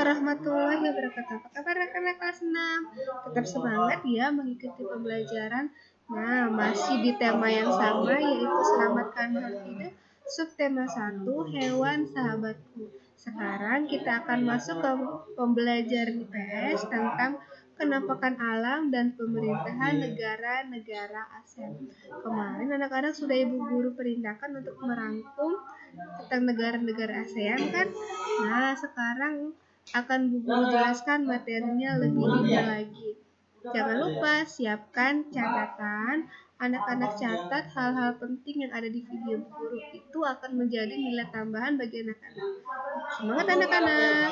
warahmatullahi wabarakatuh. Apa kabar rekan-rekan kelas 6? Tetap semangat ya mengikuti pembelajaran. Nah, masih di tema yang sama, yaitu selamatkan makhluk hidup. Subtema 1, hewan sahabatku. Sekarang kita akan masuk ke pembelajaran IPS tentang kenampakan alam dan pemerintahan negara-negara ASEAN. Kemarin anak-anak sudah ibu guru perintahkan untuk merangkum tentang negara-negara ASEAN kan? Nah, sekarang akan Bu Guru jelaskan materinya lebih detail lagi. Jangan lupa siapkan catatan. Anak-anak catat hal-hal penting yang ada di video Bu Guru. Itu akan menjadi nilai tambahan bagi anak-anak. Semangat anak-anak!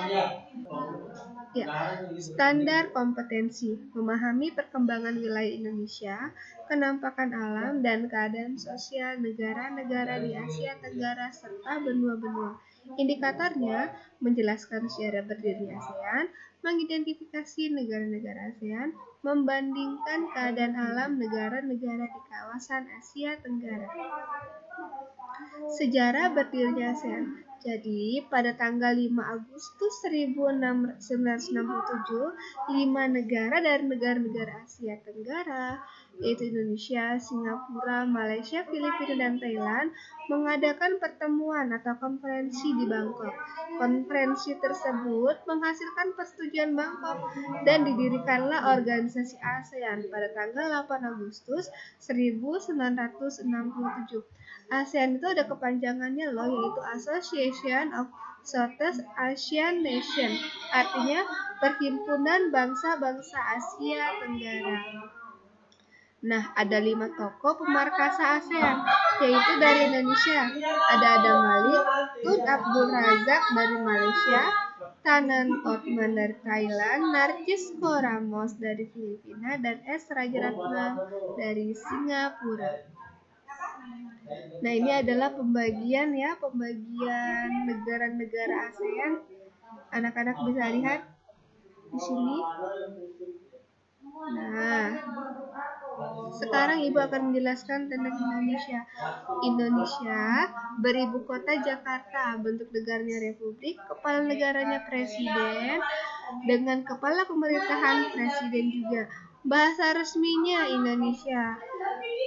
Ya, standar kompetensi memahami perkembangan wilayah Indonesia, kenampakan alam dan keadaan sosial negara-negara di Asia Tenggara serta benua-benua. Indikatornya menjelaskan sejarah berdiri ASEAN, mengidentifikasi negara-negara ASEAN, membandingkan keadaan alam negara-negara di kawasan Asia Tenggara. Sejarah berdirinya ASEAN. Jadi, pada tanggal 5 Agustus 1967, 5 negara dari negara-negara Asia Tenggara, yaitu Indonesia, Singapura, Malaysia, Filipina, dan Thailand, mengadakan pertemuan atau konferensi di Bangkok. Konferensi tersebut menghasilkan persetujuan Bangkok dan didirikanlah organisasi ASEAN pada tanggal 8 Agustus 1967. ASEAN itu ada kepanjangannya loh, yaitu Association of Southeast Asian Nations, artinya Perhimpunan Bangsa-Bangsa Asia Tenggara. Nah, ada 5 tokoh pemarkasa ASEAN, yaitu dari Indonesia. Ada Adam Malik, Tun Abdul Razak dari Malaysia, Tanan Totman dari Thailand, Narcisco Ramos dari Filipina, dan S. Rajaratnam dari Singapura. Nah, ini adalah pembagian negara-negara ASEAN. Anak-anak bisa lihat di sini. Nah, sekarang Ibu akan menjelaskan tentang Indonesia. Indonesia beribu kota Jakarta, bentuk negaranya republik, kepala negaranya presiden, dengan kepala pemerintahan presiden juga. Bahasa resminya Indonesia.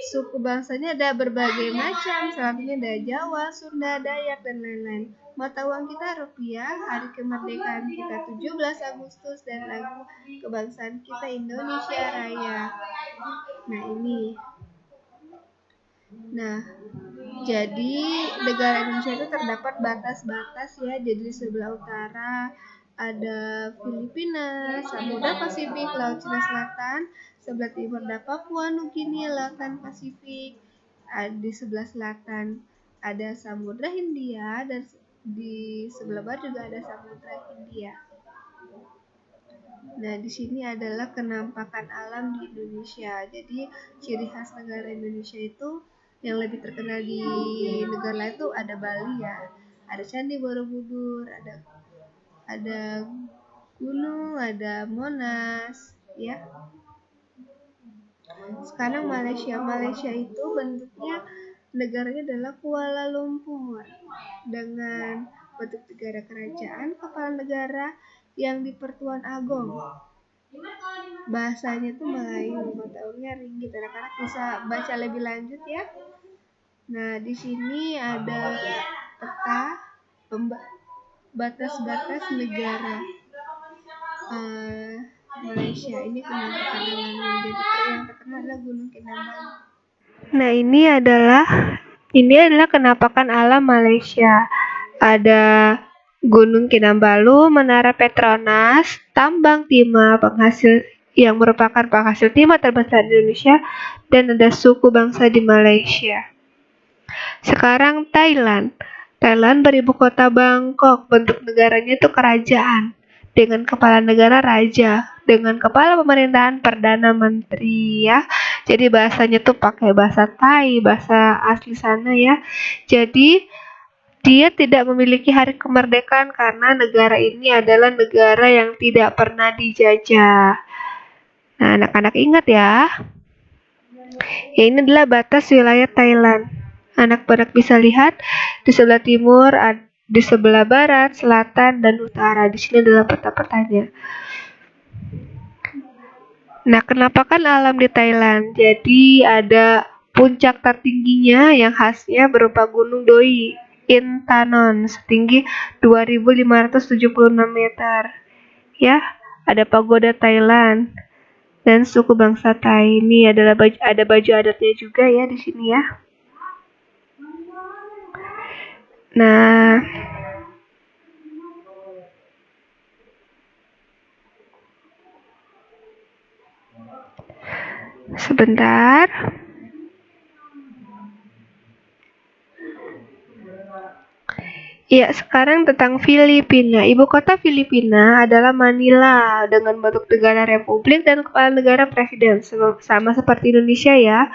Suku bangsanya ada berbagai macam, salah satunya ada Jawa, Sunda, Dayak, dan lain-lain. Mata uang kita rupiah, hari kemerdekaan kita 17 Agustus, dan lagu kebangsaan kita Indonesia Raya. Nah, ini. Nah, jadi negara Indonesia itu terdapat batas-batas ya. Jadi sebelah utara ada Filipina, Samudra Pasifik, Laut Cina Selatan. Sebelah timur ada Papua Nugini, Lautan Pasifik. Di sebelah selatan ada Samudra Hindia, dan di sebelah barat juga ada Samudra Hindia. Nah, di sini adalah kenampakan alam di Indonesia. Jadi, ciri khas negara Indonesia itu yang lebih terkenal di negara lain itu ada Bali ya. Ada Candi Borobudur, ada gunung, ada Monas, ya. Sekarang Malaysia itu bentuknya negaranya adalah Kuala Lumpur dengan bentuk negara kerajaan, kepala negara yang di Pertuan Agong. Bahasanya itu Melayu, mataunnya ringgit. Anak-anak bisa baca lebih lanjut ya. Nah, di sini ada peta batas-batas negara Malaysia. Ini kenampakan alamnya. Jadi yang terkenal adalah Gunung Kinabalu. Nah, ini adalah kenampakan alam Malaysia. Ada Gunung Kinabalu, Menara Petronas, Tambang Timah yang merupakan penghasil timah terbesar di Indonesia, dan ada suku bangsa di Malaysia. Sekarang Thailand beribu kota Bangkok, bentuk negaranya itu kerajaan, dengan kepala negara raja, dengan kepala pemerintahan perdana menteri ya. Jadi bahasanya tuh pakai bahasa Thai, bahasa asli sana ya. Jadi dia tidak memiliki hari kemerdekaan karena negara ini adalah negara yang tidak pernah dijajah. Nah, anak-anak ingat ya. Ya, ini adalah batas wilayah Thailand. Anak-anak bisa lihat di sebelah timur di sebelah barat, selatan, dan utara. Di sini adalah peta-petanya. Nah, kenapakan alam di Thailand? Jadi ada puncak tertingginya yang khasnya berupa Gunung Doi Intanon setinggi 2.576 meter. Ya, ada pagoda Thailand dan suku bangsa Thai. Ini adalah ada baju adatnya juga ya di sini ya. Nah, sebentar. Ya, sekarang tentang Filipina. Ibu kota Filipina adalah Manila dengan bentuk negara republik dan kepala negara presiden sama seperti Indonesia ya.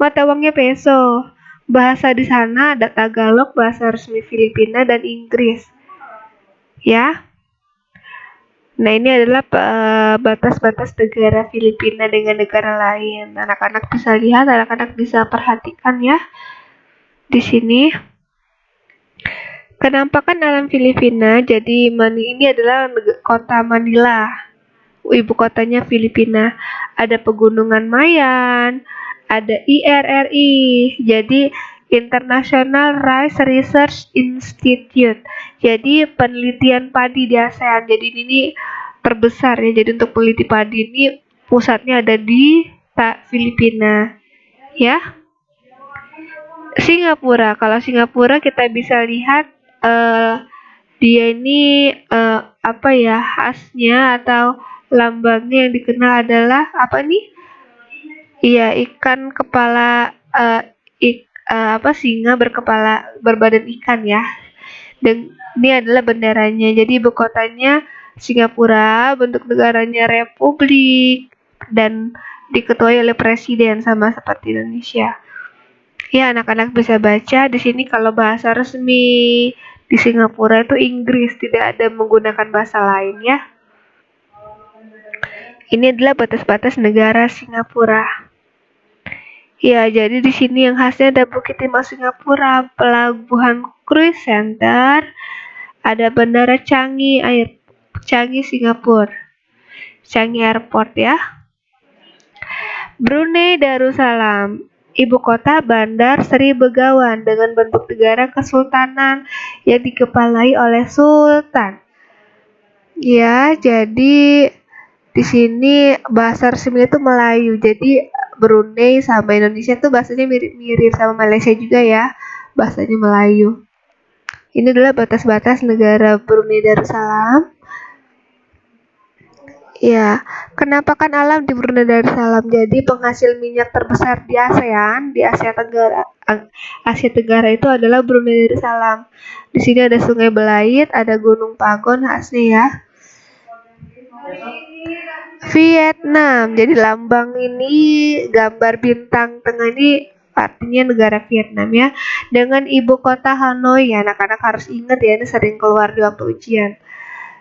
Mata uangnya peso. Bahasa di sana ada Tagalog, bahasa resmi Filipina dan Inggris. Ya. Nah, ini adalah batas-batas negara Filipina dengan negara lain. Anak-anak bisa lihat, anak-anak bisa perhatikan ya di sini. Kenampakan alam Filipina, jadi ini adalah kota Manila, ibu kotanya Filipina. Ada pegunungan Mayan, ada IRRI, jadi International Rice Research Institute. Jadi penelitian padi di ASEAN. Jadi ini terbesar ya. Jadi untuk peneliti padi ini pusatnya ada di Filipina. Ya. Singapura. Kalau Singapura kita bisa lihat dia ini apa ya, khasnya atau lambangnya yang dikenal adalah apa nih? Iya, ikan kepala singa berbadan ikan ya. Dan ini adalah benderanya. Jadi ibu kotanya Singapura, bentuk negaranya republik dan diketuai oleh presiden sama seperti Indonesia. Ya, anak-anak bisa baca di sini kalau bahasa resmi di Singapura itu Inggris, tidak ada menggunakan bahasa lain ya. Ini adalah batas-batas negara Singapura. Ya, jadi di sini yang khasnya ada Bukit Timah Singapura, pelabuhan cruise center, ada bandara Changi Singapura, Changi Airport ya. Brunei Darussalam, ibu kota Bandar Seri Begawan dengan bentuk negara kesultanan yang dikepalai oleh sultan. Ya, jadi di sini bahasa resmi itu Melayu. Jadi Brunei sama Indonesia tuh bahasanya mirip-mirip, sama Malaysia juga ya. Bahasanya Melayu. Ini adalah batas-batas negara Brunei Darussalam. Ya, kenampakan alam di Brunei Darussalam. Jadi penghasil minyak terbesar di ASEAN, di Asia Tenggara itu adalah Brunei Darussalam. Di sini ada Sungai Belait, ada Gunung Pagon khasnya ya. Vietnam, jadi lambang ini gambar bintang tengah ini artinya negara Vietnam ya. Dengan ibu kota Hanoi, anak-anak harus ingat ya, ini sering keluar di waktu ujian.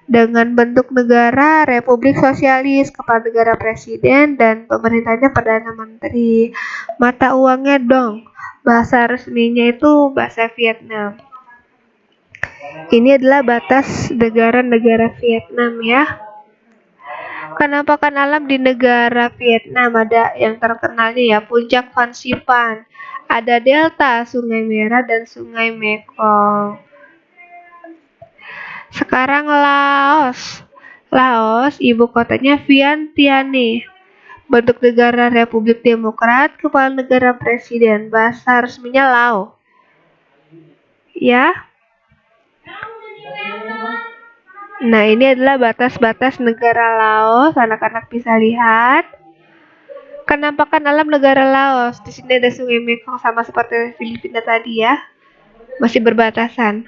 Dengan bentuk negara Republik Sosialis, kepala negara presiden dan pemerintahnya Perdana Menteri. Mata uangnya dong, bahasa resminya itu bahasa Vietnam. Ini adalah batas negara-negara Vietnam ya. Kenampakan alam di negara Vietnam ada yang terkenalnya ya, Puncak Van Sipan, ada delta Sungai Merah dan Sungai Mekong. Sekarang Laos, ibu kotanya Vientiane, bentuk negara Republik Demokrat, kepala negara presiden, bahasa resminya Lao. Ya. Nah, ini adalah batas-batas negara Laos, anak-anak bisa lihat. Kenampakan alam negara Laos, di sini ada Sungai Mekong sama seperti Filipina tadi ya, masih berbatasan.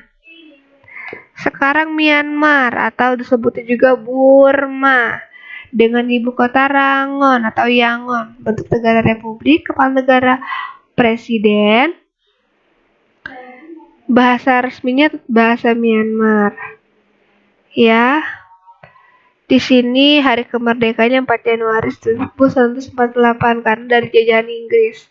Sekarang Myanmar atau disebutnya juga Burma dengan ibu kota Rangon atau Yangon, bentuk negara republik, kepala negara presiden. Bahasa resminya bahasa Myanmar. Ya. Di sini hari kemerdekaannya 4 Januari 1948 karena dari jajahan Inggris.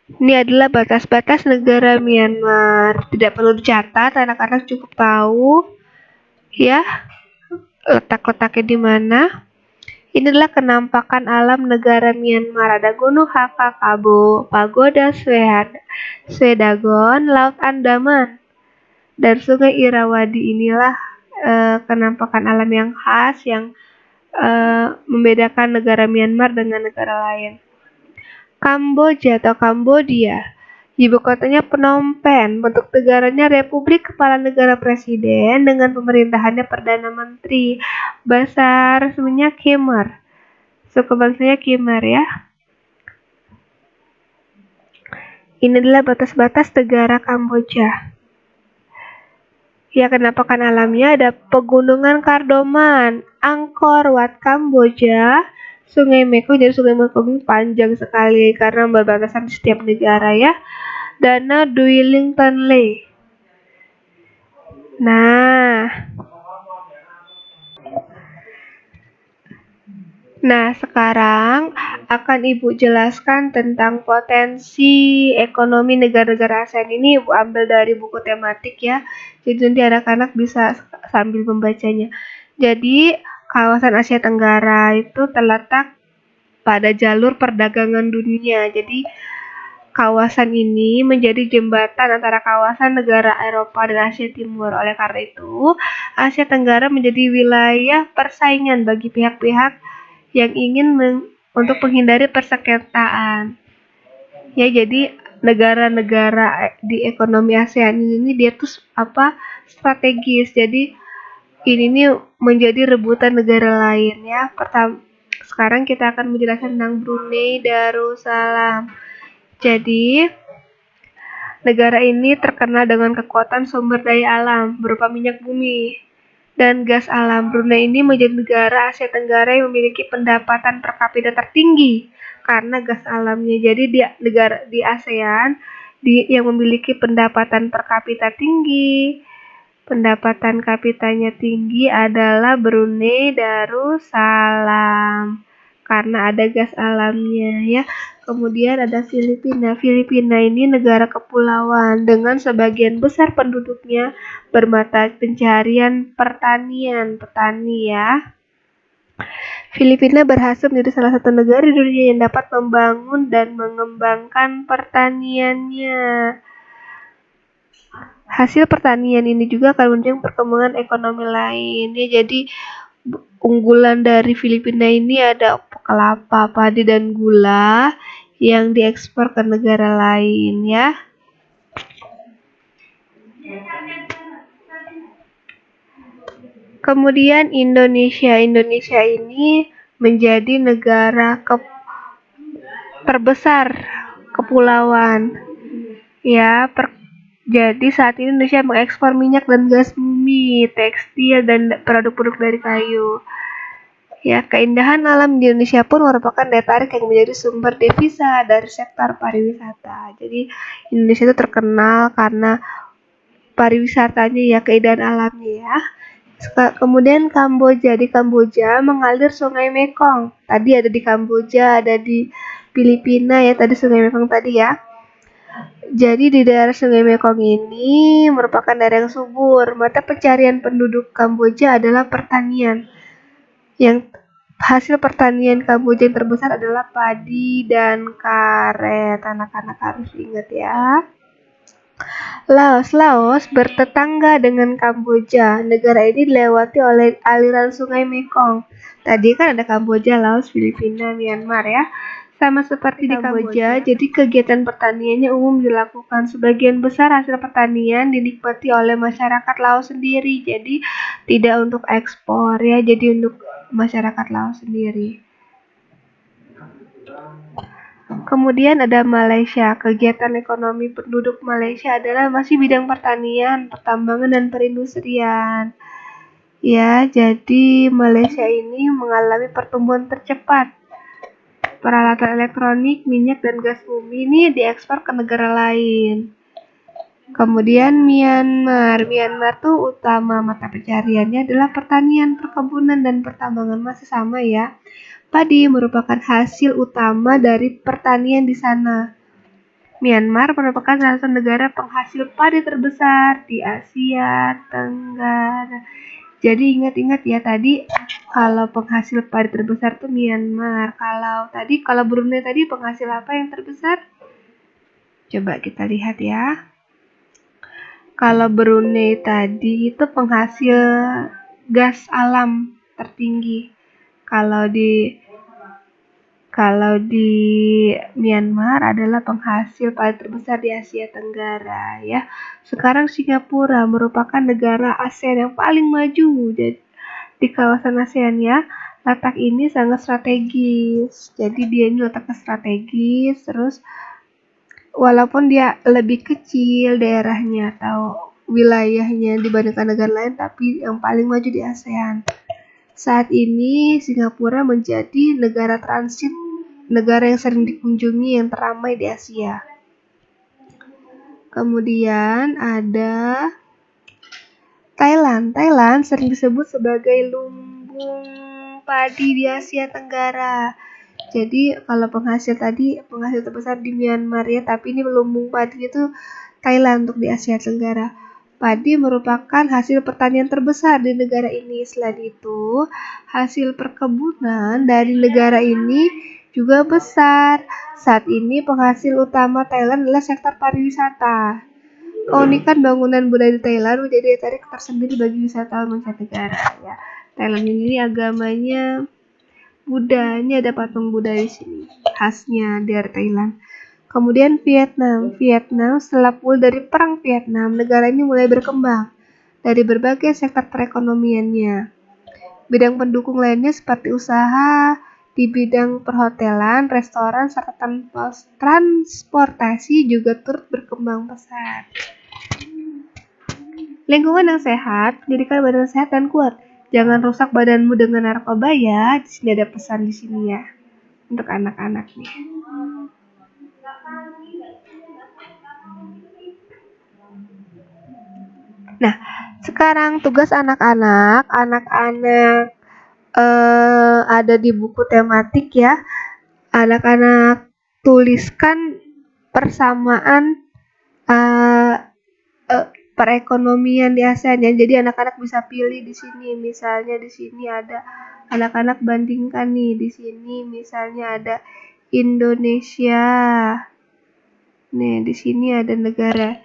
Ini adalah batas-batas negara Myanmar. Tidak perlu dicatat, anak-anak cukup tahu ya letak-letaknya di mana. Ini adalah kenampakan alam negara Myanmar. Ada Gunung Hakakabo, Pagoda Swedagon, Laut Andaman, dan Sungai Irrawaddy. Inilah kenampakan alam yang khas yang membedakan negara Myanmar dengan negara lain. Kamboja atau Kambodia, ibu kotanya Phnom Penh. Bentuk negaranya Republik Kepala Negara Presiden dengan pemerintahannya Perdana Menteri. Bahasa resminya Khmer. Suku bangsanya Khmer ya. Ini adalah batas-batas negara Kamboja. Ya, kenampakan alamnya ada Pegunungan Kardoman, Angkor Wat Kamboja, Sungai Mekong. Jadi Sungai Mekong ini panjang sekali karena berbatasan di setiap negara ya. Danau Duiling Tonle. Nah, sekarang akan Ibu jelaskan tentang potensi ekonomi negara-negara ASEAN ini. Ibu ambil dari buku tematik ya. Jadi nanti anak-anak bisa sambil membacanya. Jadi, kawasan Asia Tenggara itu terletak pada jalur perdagangan dunia. Jadi, kawasan ini menjadi jembatan antara kawasan negara Eropa dan Asia Timur. Oleh karena itu, Asia Tenggara menjadi wilayah persaingan bagi pihak-pihak yang ingin untuk menghindari persengketaan. Ya, jadi negara-negara di ekonomi ASEAN ini dia tuh strategis. Jadi ini menjadi rebutan negara lain ya. Sekarang kita akan menjelaskan tentang Brunei Darussalam. Jadi negara ini terkenal dengan kekuatan sumber daya alam berupa minyak bumi dan gas alam. Brunei ini menjadi negara Asia Tenggara yang memiliki pendapatan per kapita tertinggi karena gas alamnya. Jadi negara di ASEAN yang memiliki pendapatan per kapita tinggi, pendapatan kapitanya tinggi adalah Brunei Darussalam karena ada gas alamnya ya. Kemudian ada Filipina. Filipina ini negara kepulauan dengan sebagian besar penduduknya bermata pencaharian pertanian, petani ya. Filipina berhasil menjadi salah satu negara di dunia yang dapat membangun dan mengembangkan pertaniannya. Hasil pertanian ini juga akan menunjang perkembangan ekonomi lainnya. Jadi unggulan dari Filipina ini ada kelapa, padi, dan gula yang diekspor ke negara lain ya. Kemudian Indonesia ini menjadi negara terbesar kepulauan ya. Jadi saat ini Indonesia mengekspor minyak dan gas bumi, tekstil, dan produk-produk dari kayu. Ya, keindahan alam di Indonesia pun merupakan daya tarik yang menjadi sumber devisa dari sektor pariwisata. Jadi Indonesia itu terkenal karena pariwisatanya ya, keindahan alamnya ya. Kemudian Kamboja. Di Kamboja mengalir Sungai Mekong. Tadi ada di Kamboja, ada di Filipina ya, tadi Sungai Mekong tadi ya. Jadi di daerah Sungai Mekong ini merupakan daerah yang subur. Mata pencarian penduduk Kamboja adalah pertanian. Yang hasil pertanian Kamboja yang terbesar adalah padi dan karet. Anak-anak harus ingat ya. Laos bertetangga dengan Kamboja. Negara ini dilewati oleh aliran Sungai Mekong. Tadi kan ada Kamboja, Laos, Filipina, Myanmar ya. Sama seperti di Kamboja, jadi kegiatan pertaniannya umum dilakukan. Sebagian besar hasil pertanian dinikmati oleh masyarakat Laos sendiri, jadi tidak untuk ekspor ya, jadi untuk masyarakat Laos sendiri. Kemudian ada Malaysia. Kegiatan ekonomi penduduk Malaysia adalah masih bidang pertanian, pertambangan, dan perindustrian. Ya, jadi Malaysia ini mengalami pertumbuhan tercepat. Peralatan elektronik, minyak, dan gas bumi ini diekspor ke negara lain. Kemudian Myanmar tuh utama mata pencariannya adalah pertanian, perkebunan, dan pertambangan. Masih sama ya. Padi merupakan hasil utama dari pertanian di sana. Myanmar merupakan salah satu negara penghasil padi terbesar di Asia Tenggara. Jadi ingat-ingat ya tadi, kalau penghasil padi terbesar tuh Myanmar. Kalau Brunei tadi penghasil apa yang terbesar? Coba kita lihat ya. Kalau Brunei tadi itu penghasil gas alam tertinggi. Kalau di Myanmar adalah penghasil padi terbesar di Asia Tenggara ya. Sekarang Singapura merupakan negara ASEAN yang paling maju di kawasan ASEAN ya. Letak ini sangat strategis. Jadi dia ini letaknya strategis, terus walaupun dia lebih kecil daerahnya atau wilayahnya dibandingkan negara lain, tapi yang paling maju di ASEAN. Saat ini Singapura menjadi negara transit, negara yang sering dikunjungi yang teramai di Asia. Kemudian ada Thailand. Thailand sering disebut sebagai lumbung padi di Asia Tenggara. Jadi kalau penghasil terbesar di Myanmar ya, tapi ini lumbung padi itu Thailand untuk di Asia Tenggara. Padi merupakan hasil pertanian terbesar di negara ini. Selain itu, hasil perkebunan dari negara ini juga besar. Saat ini penghasil utama Thailand adalah sektor pariwisata. Keunikan bangunan budaya di Thailand menjadi daya tarik tersendiri bagi wisatawan mancanegara ya. Thailand ini agamanya Buddha, ini ada patung Buddha di sini, khasnya dari Thailand. Kemudian Vietnam setelah pulih dari perang Vietnam, negara ini mulai berkembang dari berbagai sektor perekonomiannya. Bidang pendukung lainnya seperti usaha di bidang perhotelan, restoran, serta transportasi juga turut berkembang pesat. Lingkungan yang sehat menjadikan badan sehat dan kuat. Jangan rusak badanmu dengan narkoba ya. Di sini ada pesan di sini ya untuk anak-anak nih. Nah, sekarang tugas anak-anak ada di buku tematik ya. Anak-anak tuliskan persamaan perekonomian di ASEAN ya. Jadi anak-anak bisa pilih di sini. Misalnya di sini ada anak-anak bandingkan nih, di sini misalnya ada Indonesia. Nih, di sini ada negara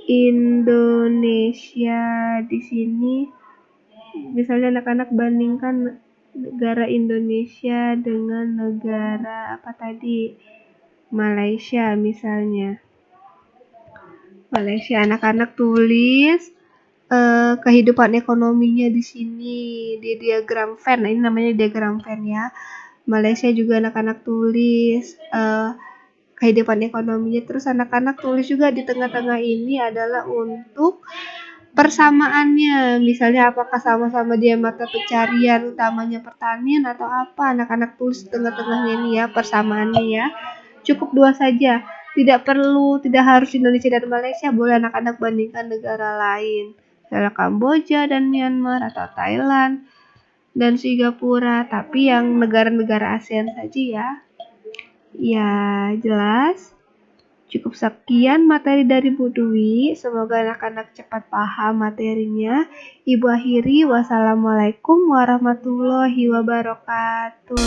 Indonesia. Di sini misalnya anak-anak bandingkan negara Indonesia dengan negara apa tadi? Malaysia misalnya. Malaysia, anak-anak tulis kehidupan ekonominya di sini di diagram Venn. Nah, ini namanya diagram Venn ya. Malaysia juga anak-anak tulis kehidupan ekonominya. Terus anak-anak tulis juga di tengah-tengah ini adalah untuk persamaannya. Misalnya apakah sama-sama dia mata pencarian utamanya pertanian atau apa. Anak-anak tulis di tengah-tengahnya ini ya persamaannya ya. Cukup 2 saja. Tidak harus Indonesia dan Malaysia, boleh anak-anak bandingkan negara lain. Misalnya Kamboja dan Myanmar atau Thailand dan Singapura, tapi yang negara-negara ASEAN saja ya. Ya, jelas. Cukup sekian materi dari Bu Dwi. Semoga anak-anak cepat paham materinya. Ibu akhiri, wassalamualaikum warahmatullahi wabarakatuh.